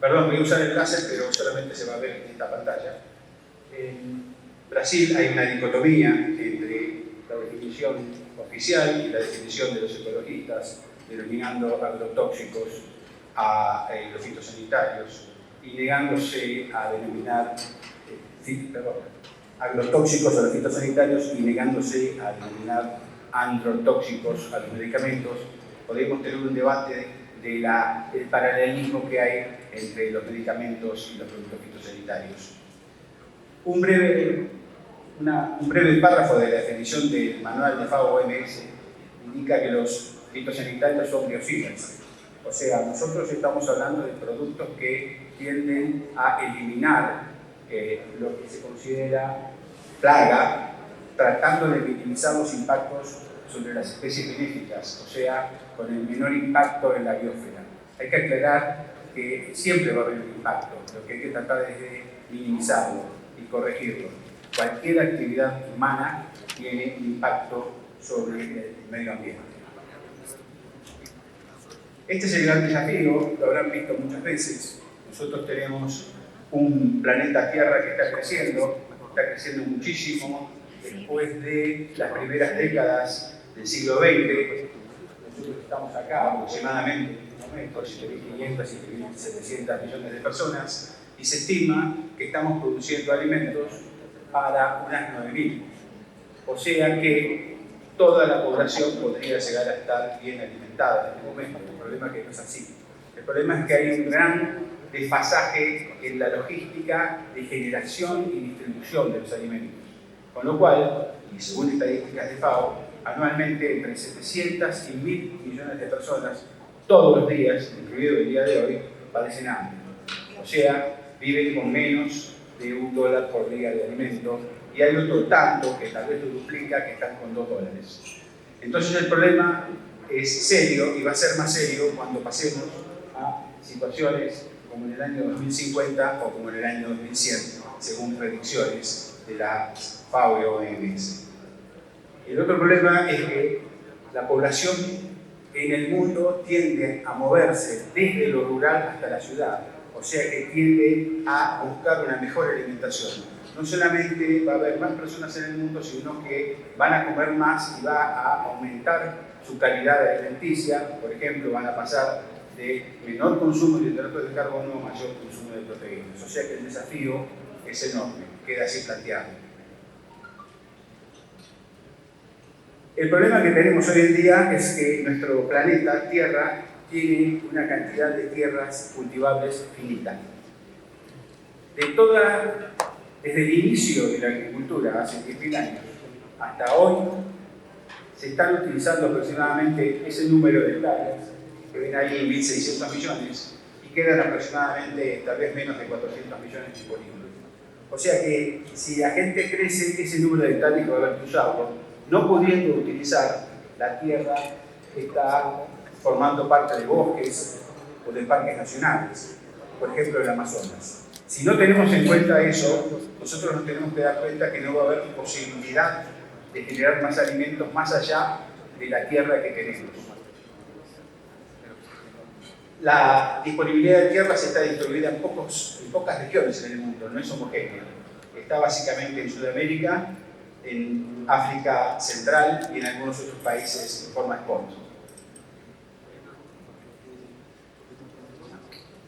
Perdón, voy a usar el láser, pero solamente se va a ver en esta pantalla. En Brasil hay una dicotomía entre la definición oficial y la definición de los ecologistas, denominando agrotóxicos a los fitosanitarios y negándose a denominar agrotóxicos a los fitosanitarios y negándose a denominar androtóxicos a los medicamentos. Podemos tener un debate del paralelismo que hay entre los medicamentos y los productos fitosanitarios. Un breve párrafo de la definición del manual de FAO-OMS indica que los fitosanitarios son biocidas. O sea, nosotros estamos hablando de productos que tienden a eliminar lo que se considera plaga, tratando de minimizar los impactos sobre las especies benéficas, o sea, con el menor impacto en la biosfera. Hay que aclarar que siempre va a haber un impacto, lo que hay que tratar es de minimizarlo y corregirlo. Cualquier actividad humana tiene impacto sobre el medio ambiente. Este es el gran desafío, lo habrán visto muchas veces. Nosotros tenemos un planeta Tierra que está creciendo muchísimo. Después de las primeras décadas del siglo XX, nosotros estamos acá aproximadamente por 7.500 y 700 millones de personas, y se estima que estamos produciendo alimentos para unas 9.000. O sea que toda la población podría llegar a estar bien alimentada en este momento. El problema es que no es así. El problema es que hay un gran desfasaje en la logística de generación y distribución de los alimentos. Con lo cual, y según estadísticas de FAO, anualmente entre 700 y 1.000 millones de personas, todos los días, incluido el día de hoy, padecen hambre. O sea, viven con menos de $1 por día de alimento, y hay otro tanto que tal vez lo duplica, que están con $2. Entonces el problema es serio y va a ser más serio cuando pasemos a situaciones como en el año 2050 o como en el año 2100, según predicciones de la FAO y OMS. El otro problema es que la población en el mundo tiende a moverse desde lo rural hasta la ciudad, o sea que tiende a buscar una mejor alimentación. No solamente va a haber más personas en el mundo, sino que van a comer más y va a aumentar su calidad alimenticia. Por ejemplo, van a pasar de menor consumo de hidratos de carbono a mayor consumo de proteínas. O sea que el desafío es enorme, queda así planteado. El problema que tenemos hoy en día es que nuestro planeta, Tierra, tiene una cantidad de tierras cultivables finita. Desde el inicio de la agricultura, hace 10.000 años, hasta hoy, se están utilizando aproximadamente ese número de hectáreas, que ven ahí 1.600 millones, y quedan aproximadamente tal vez menos de 400 millones disponibles. O sea que si la gente crece ese número de hectáreas que va a haber que usarlo, no pudiendo utilizar la tierra que está formando parte de bosques o de parques nacionales, por ejemplo el Amazonas. Si no tenemos en cuenta eso, nosotros nos tenemos que dar cuenta que no va a haber posibilidad de generar más alimentos más allá de la tierra que tenemos. La disponibilidad de tierras está distribuida en pocas regiones en el mundo, no es homogénea. Está básicamente en Sudamérica, en África Central y en algunos otros países en forma spot.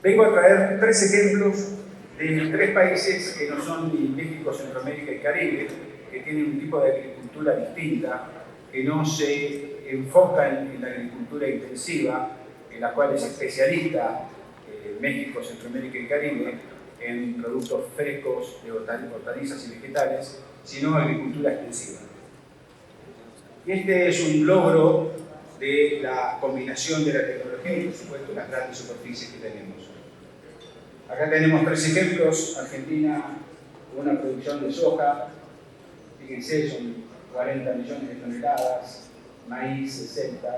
Vengo a traer 3 ejemplos de 3 países que no son ni México, Centroamérica y Caribe, que tienen un tipo de agricultura distinta, que no se enfocan en la agricultura intensiva, en la cual es especialista México, Centroamérica y Caribe, en productos frescos de hortalizas y vegetales, sino agricultura extensiva. Y este es un logro de la combinación de la tecnología y, por supuesto, las grandes superficies que tenemos. Acá tenemos 3 ejemplos. Argentina, con una producción de soja, fíjense, son 40 millones de toneladas, maíz 60,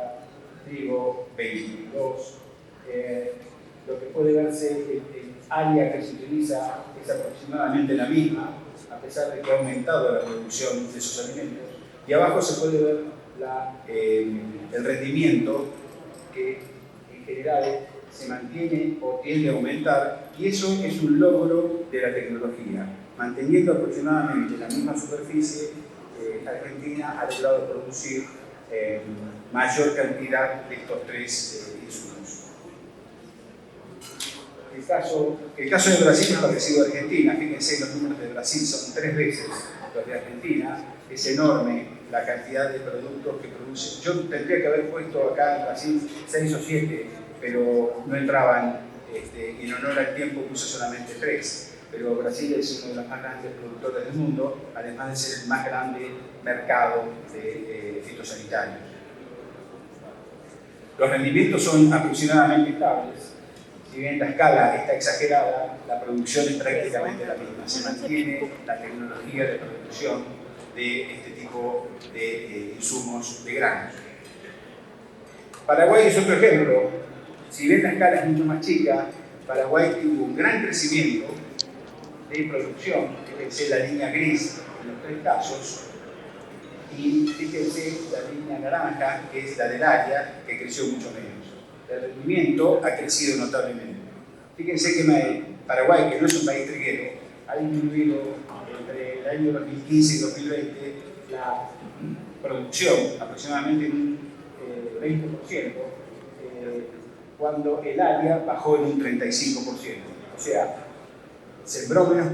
trigo 22. Lo que puede verse, el área que se utiliza es aproximadamente la misma, a pesar de que ha aumentado la producción de esos alimentos. Y abajo se puede ver el rendimiento que en general se mantiene o tiende a aumentar, y eso es un logro de la tecnología. Manteniendo aproximadamente la misma superficie, Argentina ha logrado producir mayor cantidad de estos tres insumos. El caso de Brasil es parecido a Argentina. Fíjense, los números de Brasil son 3 veces los de Argentina. Es enorme la cantidad de productos que produce. Yo tendría que haber puesto acá en Brasil 6 o 7, pero no entraban, y en honor al tiempo puse solamente 3. Pero Brasil es uno de los más grandes productores del mundo, además de ser el más grande mercado de fitosanitarios. Los rendimientos son aproximadamente estables. Si bien la escala está exagerada, la producción es prácticamente la misma. Se mantiene la tecnología de producción de este tipo de insumos de granos. Paraguay es otro ejemplo. Si bien la escala es mucho más chica, Paraguay tuvo un gran crecimiento de producción, fíjense la línea gris en los 3 casos, y fíjense la línea naranja, que es la del área, que creció mucho menos. El rendimiento ha crecido notablemente. Fíjense que Paraguay, que no es un país triguero, ha disminuido entre el año 2015 y 2020 la producción aproximadamente en un 20%, cuando el área bajó en un 35%. O sea, sembró menos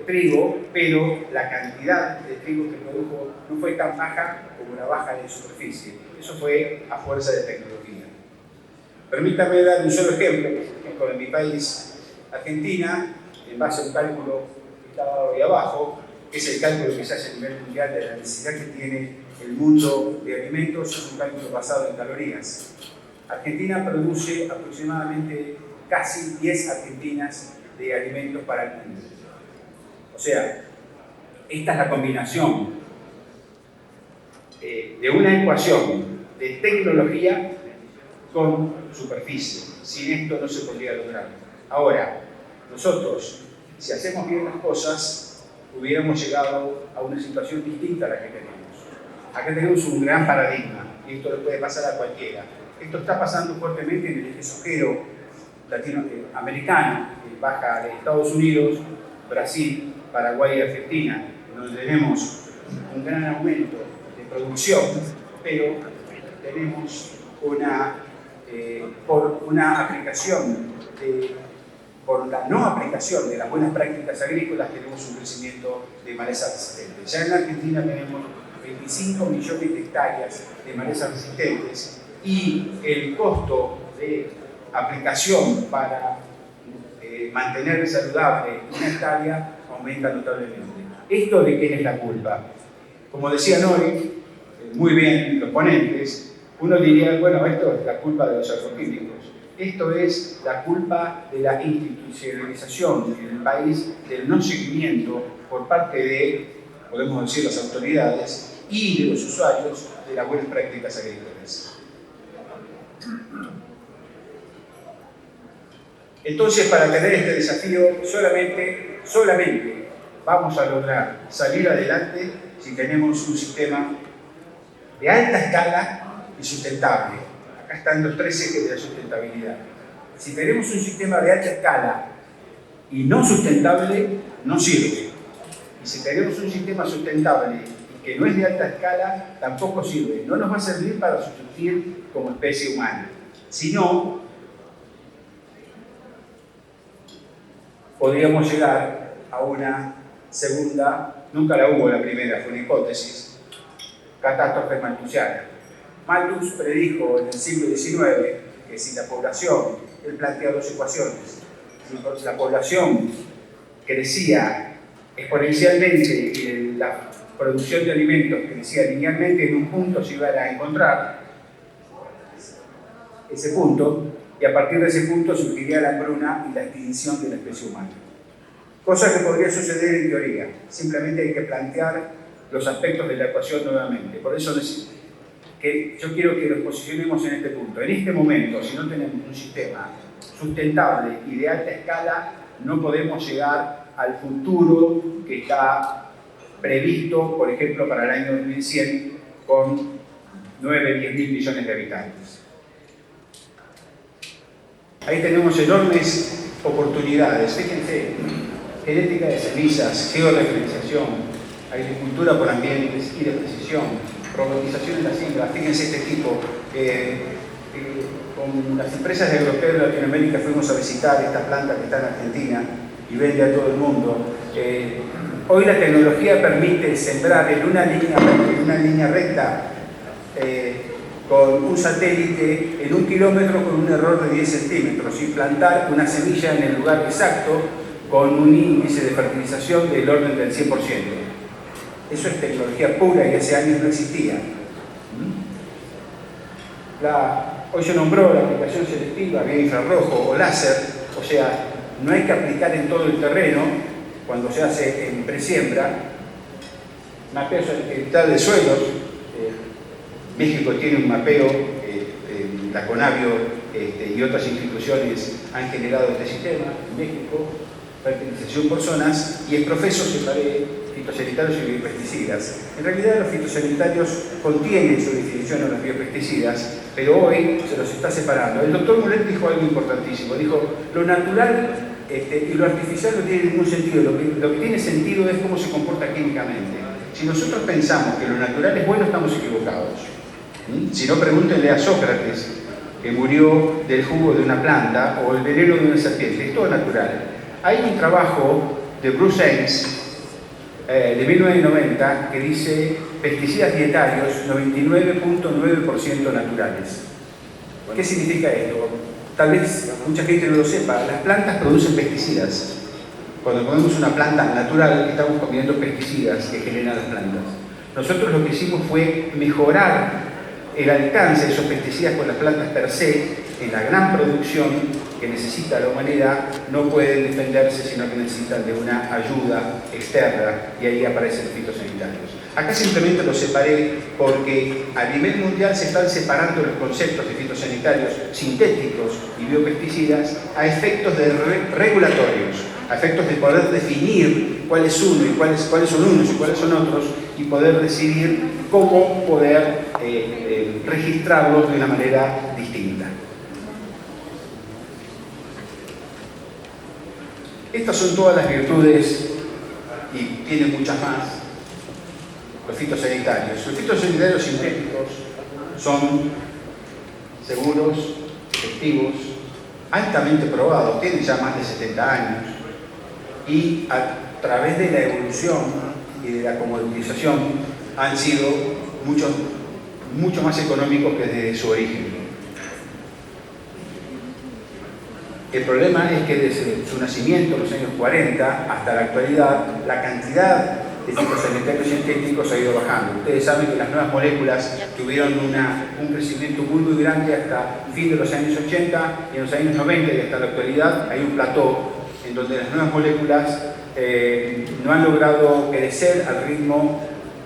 trigo, pero la cantidad de trigo que produjo no fue tan baja como la baja de superficie. Eso fue a fuerza de tecnología. Permítame dar un solo ejemplo, de mi país, Argentina, en base a un cálculo que está dado ahí abajo, que es el cálculo que se hace a nivel mundial de la necesidad que tiene el mundo de alimentos, es un cálculo basado en calorías. Argentina produce aproximadamente casi 10 argentinas de alimentos para el mundo. O sea, esta es la combinación de una ecuación de tecnología con superficie. Sin esto no se podría lograr. Ahora, nosotros, si hacemos bien las cosas, hubiéramos llegado a una situación distinta a la que tenemos. Acá tenemos un gran paradigma, y esto le puede pasar a cualquiera. Esto está pasando fuertemente en el eje sojero latinoamericano, que baja de Estados Unidos, Brasil, Paraguay y Argentina, donde tenemos un gran aumento de producción, pero tenemos por la no aplicación de las buenas prácticas agrícolas, tenemos un crecimiento de malezas resistentes. Ya en la Argentina tenemos 25 millones de hectáreas de malezas resistentes y el costo de aplicación para mantener saludable una hectárea aumenta notablemente. ¿Esto de quién es la culpa? Como decían hoy, muy bien los ponentes, uno diría, bueno, esto es la culpa de los agroquímicos. Esto es la culpa de la institucionalización en el país, del no seguimiento por parte de, podemos decir, las autoridades y de los usuarios de las buenas prácticas agrícolas. Entonces, para tener este desafío, solamente vamos a lograr salir adelante si tenemos un sistema de alta escala y sustentable. Acá están los 3 ejes de la sustentabilidad. Si tenemos un sistema de alta escala y no sustentable, no sirve. Y si tenemos un sistema sustentable y que no es de alta escala, tampoco sirve. No nos va a servir para subsistir como especie humana. Si no, podríamos llegar a una segunda, nunca la hubo la primera, fue una hipótesis, catástrofe malthusiana. Malthus predijo en el siglo XIX que si la población, él plantea 2 ecuaciones, si la población crecía exponencialmente y la producción de alimentos crecía linealmente, en un punto se iba a encontrar ese punto, y a partir de ese punto surgiría la hambruna y la extinción de la especie humana. Cosa que podría suceder en teoría, simplemente hay que plantear los aspectos de la ecuación nuevamente. Por eso que yo quiero que nos posicionemos en este punto. En este momento, si no tenemos un sistema sustentable y de alta escala, no podemos llegar al futuro que está previsto, por ejemplo, para el año 2100, con 9-10 mil millones de habitantes. Ahí tenemos enormes oportunidades. Fíjense, genética de semillas, georreferenciación, agricultura por ambientes y de precisión, robotización en la siembra. Fíjense este tipo. Con las empresas europeas de Latinoamérica fuimos a visitar esta planta que está en Argentina y vende a todo el mundo. Hoy la tecnología permite sembrar en una línea recta con un satélite en 1 kilómetro con un error de 10 centímetros y plantar una semilla en el lugar exacto con un índice de fertilización del orden del 100%. Eso es tecnología pura y hace años no existía. Hoy se nombró la aplicación selectiva, vía infrarrojo o láser, o sea, no hay que aplicar en todo el terreno cuando se hace en presiembra. Mapeo satelital de suelos. México tiene un mapeo, la Conavio y otras instituciones han generado este sistema en México, fertilización por zonas, y el profeso separé fitosanitarios y biopesticidas. En realidad los fitosanitarios contienen su definición a los biopesticidas, pero hoy se los está separando. El doctor Mulet dijo algo importantísimo, dijo, lo natural y lo artificial no tiene ningún sentido, lo que tiene sentido es cómo se comporta químicamente. Si nosotros pensamos que lo natural es bueno, estamos equivocados. Si no, pregúntenle a Sócrates, que murió del jugo de una planta, o el veneno de una serpiente, es todo natural. Hay un trabajo de Bruce Ames, de 1990, que dice pesticidas dietarios 99.9% naturales. ¿Qué significa esto? Tal vez mucha gente no lo sepa, las plantas producen pesticidas. Cuando comemos una planta natural, estamos comiendo pesticidas que generan las plantas. Nosotros lo que hicimos fue mejorar el alcance de esos pesticidas con las plantas per se, en la gran producción que necesita la humanidad, no pueden defenderse, sino que necesitan de una ayuda externa, y ahí aparecen los fitosanitarios. Acá simplemente los separé porque a nivel mundial se están separando los conceptos de fitosanitarios sintéticos y biopesticidas a efectos regulatorios, a efectos de poder definir cuál es uno y cuáles son unos y cuáles son otros, y poder decidir cómo poder registrarlos de una manera distinta. Estas son todas las virtudes, y tienen muchas más, los fitosanitarios. Los fitosanitarios sintéticos son seguros, efectivos, altamente probados, tienen ya más de 70 años, y a través de la evolución y de la comoditización han sido mucho más económicos que desde su origen. El problema es que desde su nacimiento en los años 40 hasta la actualidad, la cantidad de fitosanitarios sintéticos ha ido bajando. Ustedes saben que las nuevas moléculas tuvieron un crecimiento muy grande hasta fin de los años 80, y en los años 90 y hasta la actualidad hay un plató en donde las nuevas moléculas no han logrado crecer al ritmo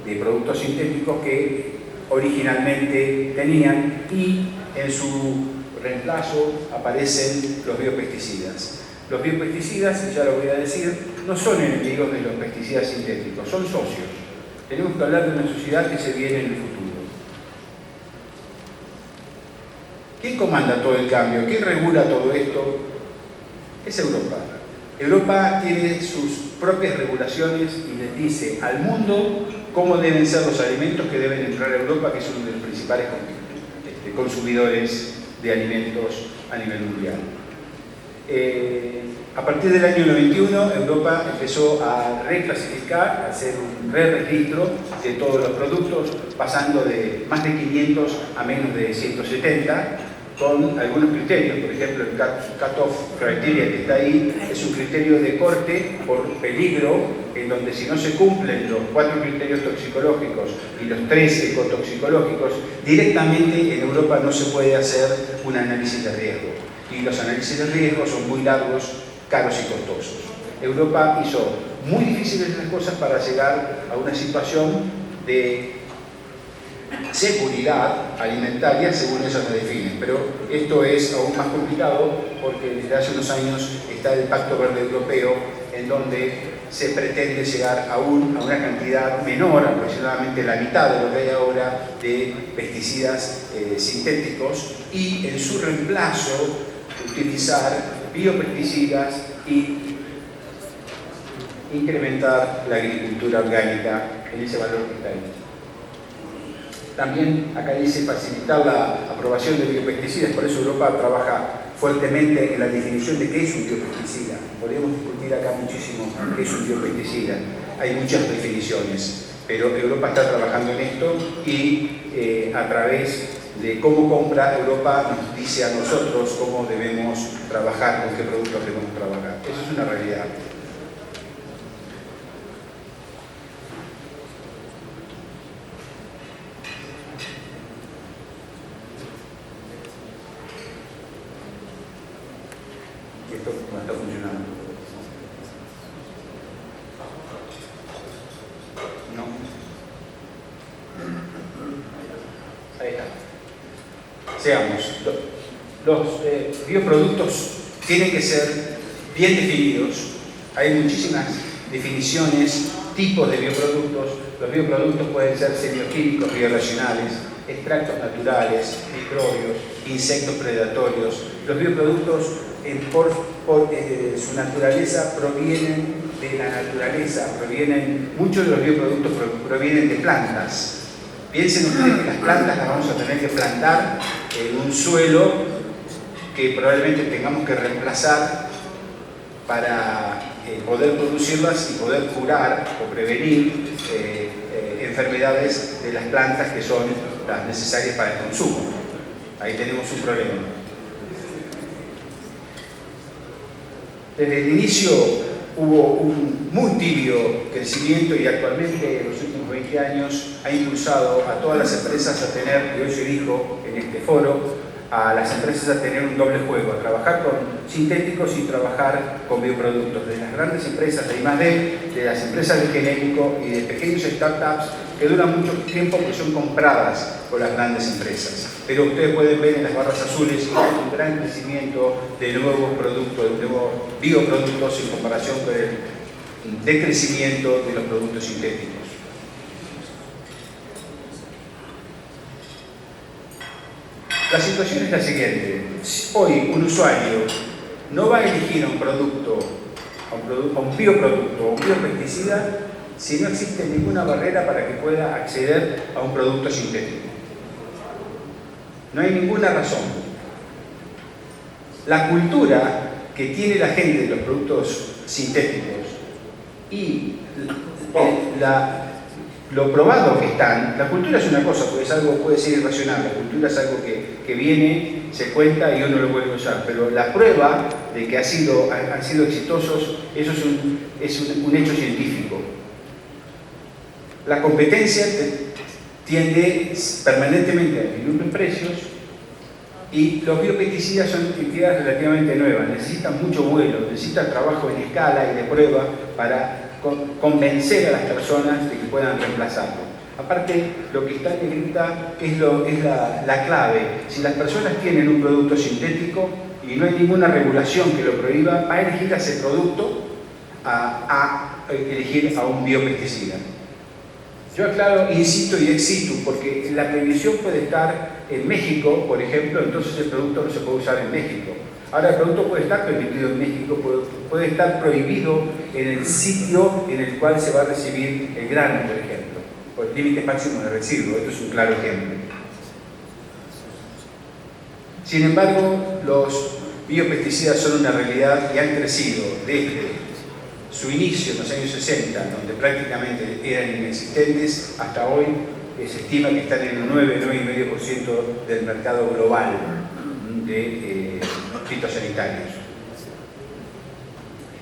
de productos sintéticos que originalmente tenían, y en su reemplazo aparecen los biopesticidas. Los biopesticidas, ya lo voy a decir, no son enemigos de los pesticidas sintéticos, son socios. Tenemos que hablar de una sociedad que se viene en el futuro. ¿Quién comanda todo el cambio? ¿Quién regula todo esto? Es Europa. Europa tiene sus propias regulaciones y les dice al mundo cómo deben ser los alimentos que deben entrar a Europa, que es uno de los principales consumidores de alimentos a nivel mundial. A partir del año 91, Europa empezó a reclasificar, a hacer un re-registro de todos los productos, pasando de más de 500 a menos de 170, con algunos criterios. Por ejemplo, el cut-off criteria que está ahí es un criterio de corte por peligro, en donde si no se cumplen los 4 criterios toxicológicos y los 3 ecotoxicológicos, directamente en Europa no se puede hacer un análisis de riesgo. Y los análisis de riesgo son muy largos, caros y costosos. Europa hizo muy difíciles las cosas para llegar a una situación de seguridad alimentaria según ellos lo definen, pero esto es aún más complicado porque desde hace unos años está el Pacto Verde Europeo, en donde se pretende llegar a una cantidad menor, aproximadamente la mitad de lo que hay ahora, de pesticidas sintéticos, y en su reemplazo utilizar biopesticidas y incrementar la agricultura orgánica en ese valor que está ahí. También acá dice facilitar la aprobación de biopesticidas, por eso Europa trabaja fuertemente en la definición de qué es un biopesticida. Podríamos discutir acá muchísimo qué es un biopesticida. Hay muchas definiciones, pero Europa está trabajando en esto y a través de cómo compra, Europa nos dice a nosotros cómo debemos trabajar, con qué productos debemos trabajar. Eso es una realidad. Esto no está funcionando. No. Ahí está. Seamos, los bioproductos tienen que ser bien definidos. Hay muchísimas definiciones, tipos de bioproductos. Los bioproductos pueden ser semioquímicos, biorracionales, extractos naturales, microbios, insectos predatorios. Los bioproductos por su naturaleza provienen de la naturaleza, muchos de los bioproductos provienen de plantas. Piensen ustedes que las plantas las vamos a tener que plantar en un suelo que probablemente tengamos que reemplazar para poder producirlas y poder curar o prevenir enfermedades de las plantas que son las necesarias para el consumo. Ahí tenemos un problema. Desde el inicio hubo un muy tibio crecimiento y actualmente en los últimos 20 años ha impulsado a todas las empresas a tener, y hoy se dijo en este foro, a las empresas a tener un doble juego, a trabajar con sintéticos y trabajar con bioproductos. De las grandes empresas de I+D, de las empresas de genérico y de pequeños startups que duran mucho tiempo porque son compradas por las grandes empresas. Pero ustedes pueden ver en las barras azules que hay un gran crecimiento de nuevos productos, de nuevos bioproductos en comparación con el decrecimiento de los productos sintéticos. La situación es la siguiente. Hoy un usuario no va a elegir a un producto, a un bioproducto o un biopesticida si no existe ninguna barrera para que pueda acceder a un producto sintético. No hay ninguna razón. La cultura que tiene la gente de los productos sintéticos y lo probado que están, la cultura es una cosa, pues algo puede ser irracional, la cultura es algo que viene, se cuenta y uno lo vuelve a usar, pero la prueba de que han sido exitosos, eso es un hecho científico. La competencia tiende permanentemente a disminuir en precios y los biopesticidas son entidades relativamente nuevas, necesitan mucho vuelo, necesitan trabajo en escala y de prueba para convencer a las personas de que puedan reemplazarlo. Aparte, lo que está en negrita es la clave. Si las personas tienen un producto sintético y no hay ninguna regulación que lo prohíba, va a elegir a ese producto a elegir a un biopesticida. Yo aclaro, insisto y excito, porque la prohibición puede estar en México, por ejemplo, entonces el producto no se puede usar en México. Ahora el producto puede estar permitido en México, puede estar prohibido en el sitio en el cual se va a recibir el grano, por ejemplo, por el límite máximo de residuo. Esto es un claro ejemplo. Sin embargo, los biopesticidas son una realidad y han crecido desde su inicio en los años 60, donde prácticamente eran inexistentes, hasta hoy se estima que están en un 9,5% del mercado global de fitosanitarios.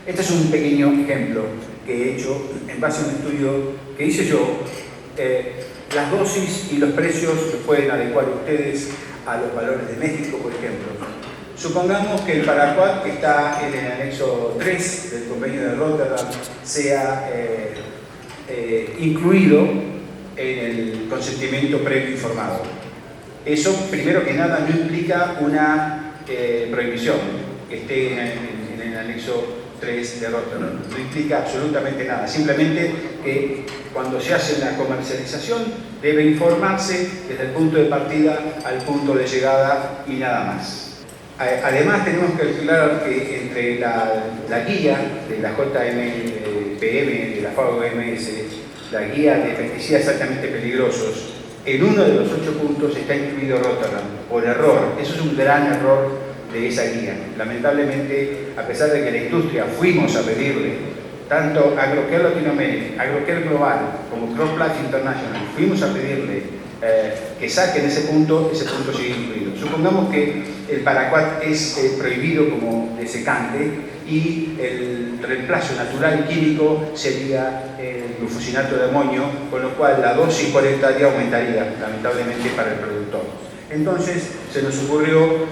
Este es un pequeño ejemplo que he hecho en base a un estudio que hice yo. Las dosis y los precios que pueden adecuar ustedes a los valores de México, por ejemplo. Supongamos que el paraquat que está en el anexo 3 del convenio de Rotterdam sea incluido en el consentimiento previo informado. Eso, primero que nada, no implica una prohibición que esté en el anexo 3 de Rotterdam. No implica absolutamente nada. Simplemente que cuando se hace una comercialización debe informarse desde el punto de partida al punto de llegada y nada más. Además tenemos que calcular que entre la guía de la JMPM, de la FAO-OMS, la guía de pesticidas altamente peligrosos, en uno de los 8 puntos está incluido Rotterdam, por error. Eso es un gran error de esa guía. Lamentablemente, a pesar de que la industria fuimos a pedirle, tanto Agrocare Latinoamérica, Agrocare Global, como CropLife International, fuimos a pedirle que saquen ese punto sigue incluido. Supongamos que el paraquat es prohibido como desecante y el reemplazo natural químico sería el glufosinato de amonio, con lo cual la dosis por hectárea aumentaría, lamentablemente, para el productor. Entonces se nos ocurrió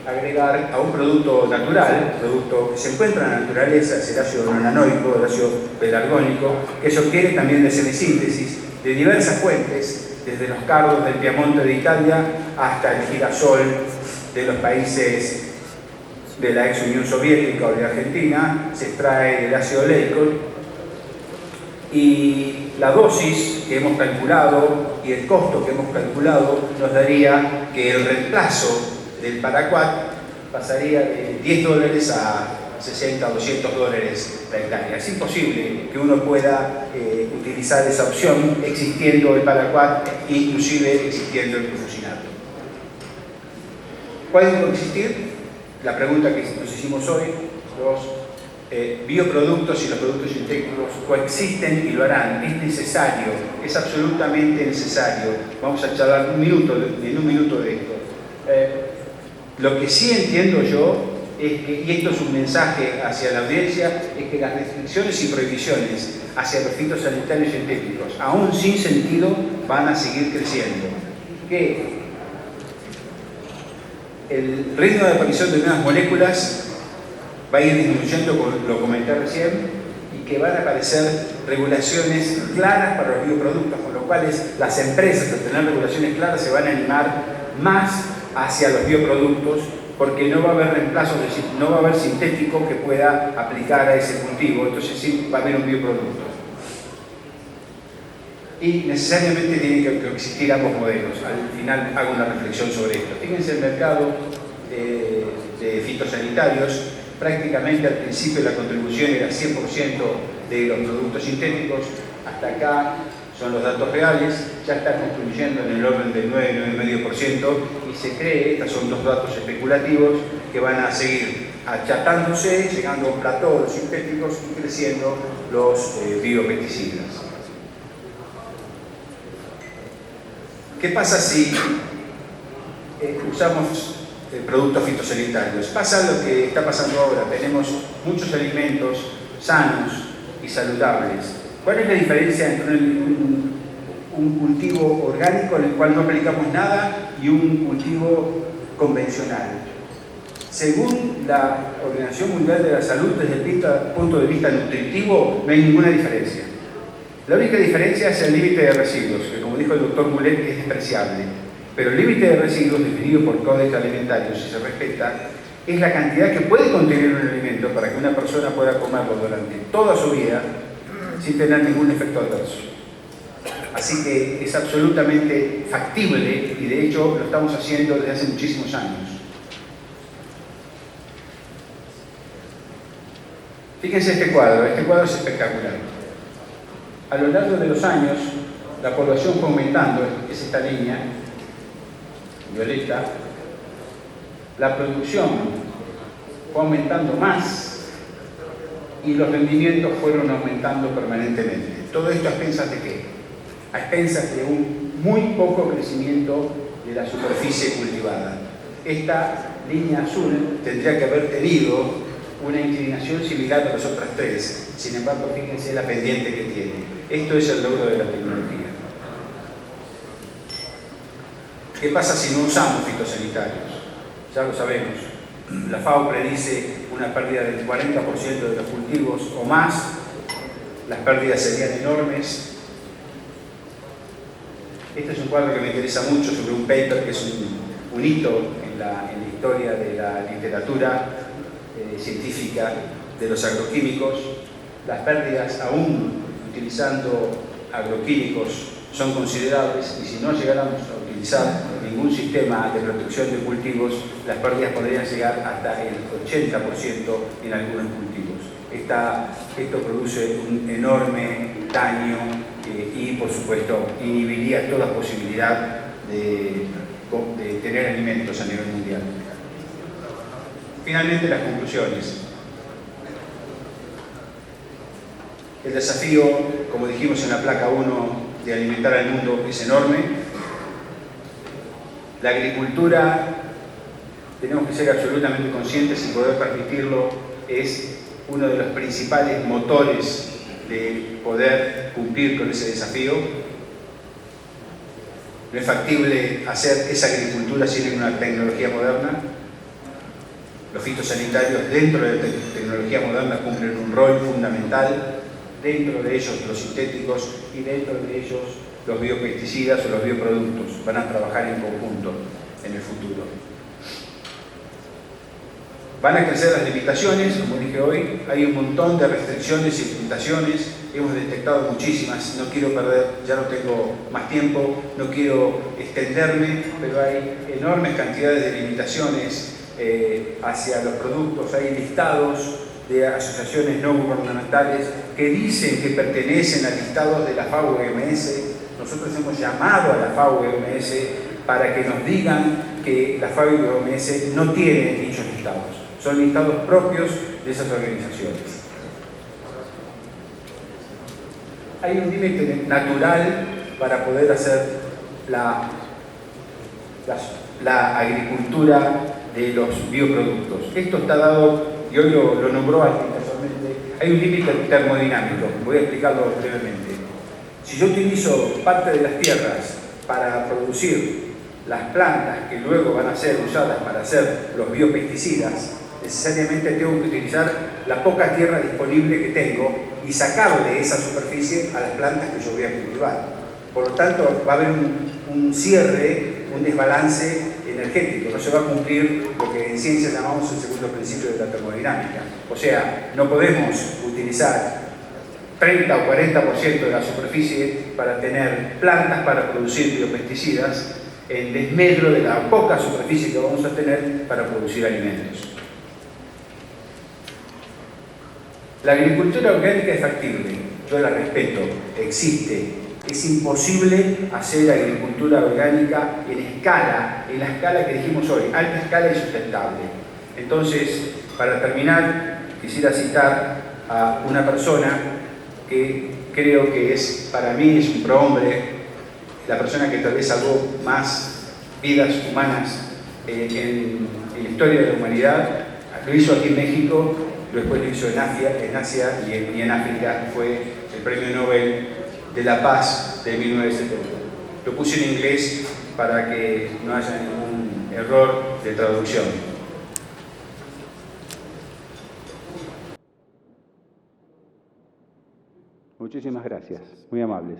agregar a un producto natural, producto que se encuentra en la naturaleza, es el ácido nonanoico, el ácido pelargónico, que se obtiene también de semisíntesis de diversas fuentes, desde los cardos del Piamonte de Italia hasta el girasol de los países de la ex Unión Soviética o de Argentina. Se extrae el ácido oleico y la dosis que hemos calculado y el costo que hemos calculado nos daría que el reemplazo del paraquat pasaría de $10 a 60 o $200 la hectárea. Es imposible que uno pueda utilizar esa opción existiendo el paraquat, inclusive existiendo el glufosinato. ¿Pueden coexistir? La pregunta que nos hicimos hoy, los bioproductos y los productos sintéticos coexisten y lo harán. Es necesario, es absolutamente necesario. Vamos a charlar en un minuto de esto. Lo que sí entiendo yo es que, y esto es un mensaje hacia la audiencia, es que las restricciones y prohibiciones hacia los fitosanitarios sintéticos, aún sin sentido, van a seguir creciendo. Que el ritmo de aparición de nuevas moléculas va a ir disminuyendo, como lo comenté recién, y que van a aparecer regulaciones claras para los bioproductos, con lo cual las empresas, al tener regulaciones claras, se van a animar más hacia los bioproductos, porque no va a haber reemplazos, es decir, no va a haber sintético que pueda aplicar a ese cultivo, entonces sí va a haber un bioproducto. Y necesariamente tienen que existir ambos modelos. Al final hago una reflexión sobre esto. Fíjense el mercado de fitosanitarios. Prácticamente al principio la contribución era 100% de los productos sintéticos. Hasta acá son los datos reales, ya está contribuyendo en el orden del 9-9,5% y se cree, estos son dos datos especulativos, que van a seguir achatándose, llegando a un plató de los sintéticos y creciendo los biopesticidas. ¿Qué pasa si usamos productos fitosanitarios? Pasa lo que está pasando ahora, tenemos muchos alimentos sanos y saludables. ¿Cuál es la diferencia entre un cultivo orgánico en el cual no aplicamos nada y un cultivo convencional? Según la Organización Mundial de la Salud, desde el punto de vista nutritivo, no hay ninguna diferencia. La única diferencia es el límite de residuos, que como dijo el doctor Mulet es despreciable. Pero el límite de residuos definido por Códex Alimentario, si se respeta, es la cantidad que puede contener un alimento para que una persona pueda comerlo durante toda su vida sin tener ningún efecto adverso. Así que es absolutamente factible y de hecho lo estamos haciendo desde hace muchísimos años. Fíjense este cuadro es espectacular. A lo largo de los años la población fue aumentando, es esta línea violeta, la producción fue aumentando más y los rendimientos fueron aumentando permanentemente. Todo esto a expensas de ¿qué? A expensas de un muy poco crecimiento de la superficie cultivada. Esta línea azul tendría que haber tenido una inclinación similar a las otras tres. Sin embargo, fíjense la pendiente que tiene. Esto es el logro de la tecnología. ¿Qué pasa si no usamos fitosanitarios? Ya lo sabemos. La FAO predice una pérdida del 40% de los cultivos o más. Las pérdidas serían enormes. Este es un cuadro que me interesa mucho sobre un paper que es un hito en la historia de la literatura científica de los agroquímicos. Las pérdidas, aún utilizando agroquímicos son considerables y si no llegáramos a utilizar ningún sistema de protección de cultivos, las pérdidas podrían llegar hasta el 80% en algunos cultivos. Esto produce un enorme daño y, por supuesto, inhibiría toda posibilidad de tener alimentos a nivel mundial. Finalmente, las conclusiones. El desafío, como dijimos en la placa 1, de alimentar al mundo es enorme. La agricultura, tenemos que ser absolutamente conscientes y poder permitirlo, es uno de los principales motores de poder cumplir con ese desafío. No es factible hacer esa agricultura sin una tecnología moderna. Los fitosanitarios dentro de la tecnología moderna cumplen un rol fundamental, dentro de ellos los sintéticos y dentro de ellos los biopesticidas o los bioproductos. Van a trabajar en conjunto en el futuro. Van a crecer las limitaciones, como dije hoy, hay un montón de restricciones y limitaciones, hemos detectado muchísimas, no quiero perder, ya no tengo más tiempo, no quiero extenderme, pero hay enormes cantidades de limitaciones hacia los productos, hay listados de asociaciones no gubernamentales que dicen que pertenecen a listados de la FAO-OMS. Nosotros hemos llamado a la FAO-OMS para que nos digan que la FAO-OMS no tiene dichos listados. Son listados propios de esas organizaciones. Hay un límite natural para poder hacer la agricultura de los bioproductos. Esto está dado, y hoy lo nombró alguien casualmente, hay un límite termodinámico. Voy a explicarlo brevemente. Si yo utilizo parte de las tierras para producir las plantas que luego van a ser usadas para hacer los biopesticidas, necesariamente tengo que utilizar la poca tierra disponible que tengo y sacarle esa superficie a las plantas que yo voy a cultivar. Por lo tanto, va a haber un cierre, un desbalance energético. No se va a cumplir lo que en ciencia llamamos el segundo principio de la termodinámica. O sea, no podemos utilizar 30 o 40% de la superficie para tener plantas para producir biopesticidas en desmedro de la poca superficie que vamos a tener para producir alimentos. La agricultura orgánica es factible, yo la respeto, existe. Es imposible hacer agricultura orgánica en la escala que dijimos hoy, alta escala y sustentable. Entonces, para terminar, quisiera citar a una persona que creo que es, para mí, es un prohombre, la persona que tal vez salvó más vidas humanas en la historia de la humanidad. Lo hizo aquí en México, después lo hizo en Asia y en África. Fue el Premio Nobel de la Paz de 1970. Lo puse en inglés para que no haya ningún error de traducción. Muchísimas gracias, muy amables.